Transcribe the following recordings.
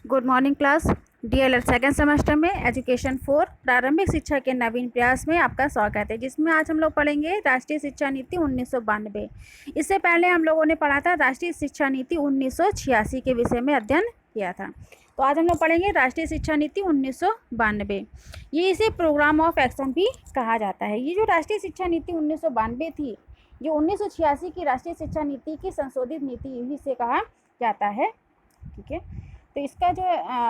Good morning class. DElEd second semester में education 4 प्रारंभिक शिक्षा के नवीन प्रयास में आपका स्वागत है, जिसमें आज हम लोग पढ़ेंगे राष्ट्रीय शिक्षा नीति 1992। इससे पहले हम लोगों ने पढ़ा था राष्ट्रीय शिक्षा नीति 1986 के विषय में अध्ययन किया था। तो आज हम लोग पढ़ेंगे राष्ट्रीय शिक्षा नीति 1992। ये इसे प्रोग्राम ऑफ एक्शन भी कहा जाता है। ये जो राष्ट्रीय शिक्षा नीति 1992 थी, जो 1986 की राष्ट्रीय शिक्षा नीति की संशोधित नीति इसे कहा जाता है। ठीक है, तो इसका जो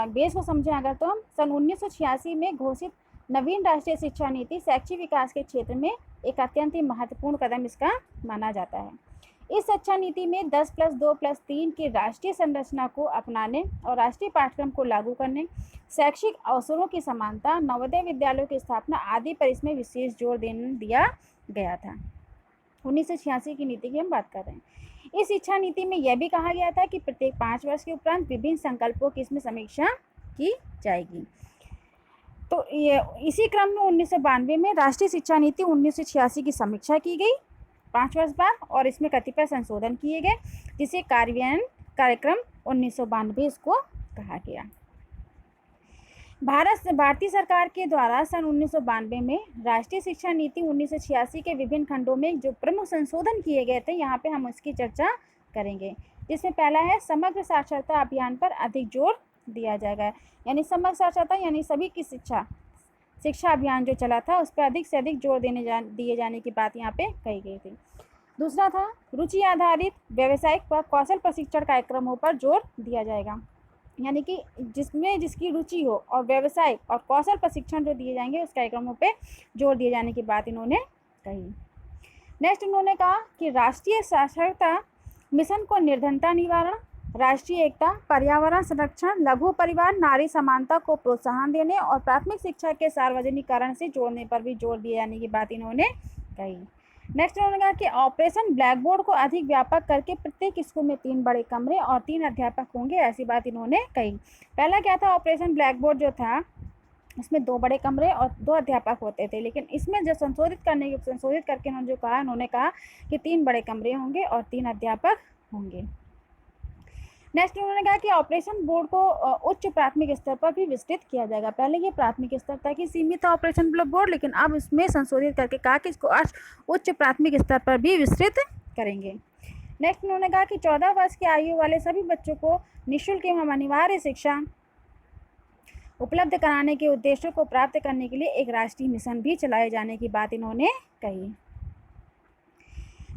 बेस को समझें अगर, तो हम सन 1986 में घोषित नवीन राष्ट्रीय शिक्षा नीति शैक्षिक विकास के क्षेत्र में एक अत्यंत ही महत्वपूर्ण कदम इसका माना जाता है। इस शिक्षा नीति में 10+2+3 की राष्ट्रीय संरचना को अपनाने और राष्ट्रीय पाठ्यक्रम को लागू करने, शैक्षिक अवसरों की समानता, नवोदय विद्यालयों की स्थापना आदि पर इसमें विशेष जोर दिया गया था। 1986 की नीति की हम बात कर रहे हैं। इस शिक्षा नीति में यह भी कहा गया था कि प्रत्येक 5 वर्ष के उपरांत विभिन्न संकल्पों की इसमें समीक्षा की जाएगी। तो ये इसी क्रम में 1992 में राष्ट्रीय शिक्षा नीति 1986 की समीक्षा की गई 5 वर्ष बाद, और इसमें कतिपय संशोधन किए गए, जिसे कार्यान्वयन कार्यक्रम 1992 इसको कहा गया। भारतीय सरकार के द्वारा सन 1992 में राष्ट्रीय शिक्षा नीति 1986 के विभिन्न खंडों में जो प्रमुख संशोधन किए गए थे, यहाँ पे हम उसकी चर्चा करेंगे। जिसमें पहला है समग्र साक्षरता अभियान पर अधिक जोर दिया जाएगा, यानी समग्र साक्षरता यानी सभी की शिक्षा अभियान जो चला था उस पर अधिक से अधिक जोर दिए जाने की बात यहाँ पे कही गई थी। दूसरा था रुचि आधारित व्यावसायिक व कौशल प्रशिक्षण कार्यक्रमों पर जोर दिया जाएगा, यानी कि जिसमें जिसकी रुचि हो और व्यवसाय और कौशल प्रशिक्षण जो दिए जाएंगे उस कार्यक्रमों पे जोर दिए जाने की बात इन्होंने कही। नेक्स्ट इन्होंने कहा कि राष्ट्रीय साक्षरता मिशन को निर्धनता निवारण, राष्ट्रीय एकता, पर्यावरण संरक्षण, लघु परिवार, नारी समानता को प्रोत्साहन देने और प्राथमिक शिक्षा के सार्वजनिकरण से जोड़ने पर भी जोर दिए जाने की बात इन्होंने कही। नेक्स्ट उन्होंने कहा कि ऑपरेशन ब्लैक बोर्ड को अधिक व्यापक करके प्रत्येक स्कूल में 3 बड़े कमरे और 3 अध्यापक होंगे, ऐसी बात इन्होंने कही। पहला क्या था, ऑपरेशन ब्लैक बोर्ड जो था उसमें 2 बड़े कमरे और 2 अध्यापक होते थे, लेकिन इसमें जो संशोधित करके उन्होंने कहा कि 3 बड़े कमरे होंगे और 3 अध्यापक होंगे। नेक्स्ट उन्होंने कहा कि ऑपरेशन बोर्ड को उच्च प्राथमिक स्तर पर भी विस्तृत किया जाएगा। पहले ये प्राथमिक स्तर तक ही सीमित था ऑपरेशन बोर्ड, लेकिन अब इसमें संशोधित करके कहा कि इसको उच्च प्राथमिक स्तर पर भी विस्तृत करेंगे। नेक्स्ट उन्होंने कहा कि 14 वर्ष की आयु वाले सभी बच्चों को निःशुल्क एवं अनिवार्य शिक्षा उपलब्ध कराने के उद्देश्यों को प्राप्त करने के लिए एक राष्ट्रीय मिशन भी चलाए जाने की बात इन्होंने कही।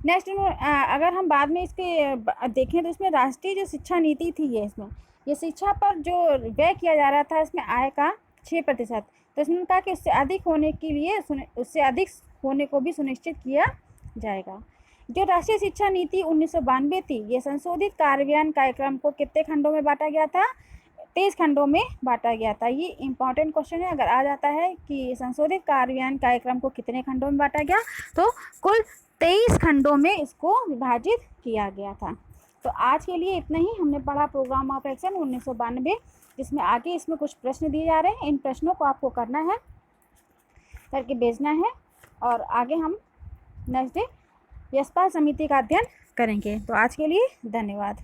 नेक्स्ट अगर हम बाद में इसके देखें तो इसमें राष्ट्रीय जो शिक्षा नीति थी ये शिक्षा पर जो व्यय किया जा रहा था इसमें आय का 6%, तो इसमें कहा कि उससे अधिक होने को भी सुनिश्चित किया जाएगा। जो राष्ट्रीय शिक्षा नीति 1992 थी, ये संशोधित कार्यान्वयन कार्यक्रम को कितने खंडों में बांटा गया था? 23 खंडों में बांटा गया था। ये इंपॉर्टेंट क्वेश्चन है, अगर आ जाता है कि संशोधित कार्यान्वयन कार्यक्रम को कितने खंडों में बांटा गया, तो कुल 23 खंडों में इसको विभाजित किया गया था। तो आज के लिए इतना ही हमने पढ़ा प्रोग्राम ऑफ एक्शन 1992, जिसमें आगे इसमें कुछ प्रश्न दिए जा रहे हैं। इन प्रश्नों को आपको करना है, करके भेजना है, और आगे हम नेक्स्ट डे यशपाल समिति का अध्ययन करेंगे। तो आज के लिए धन्यवाद।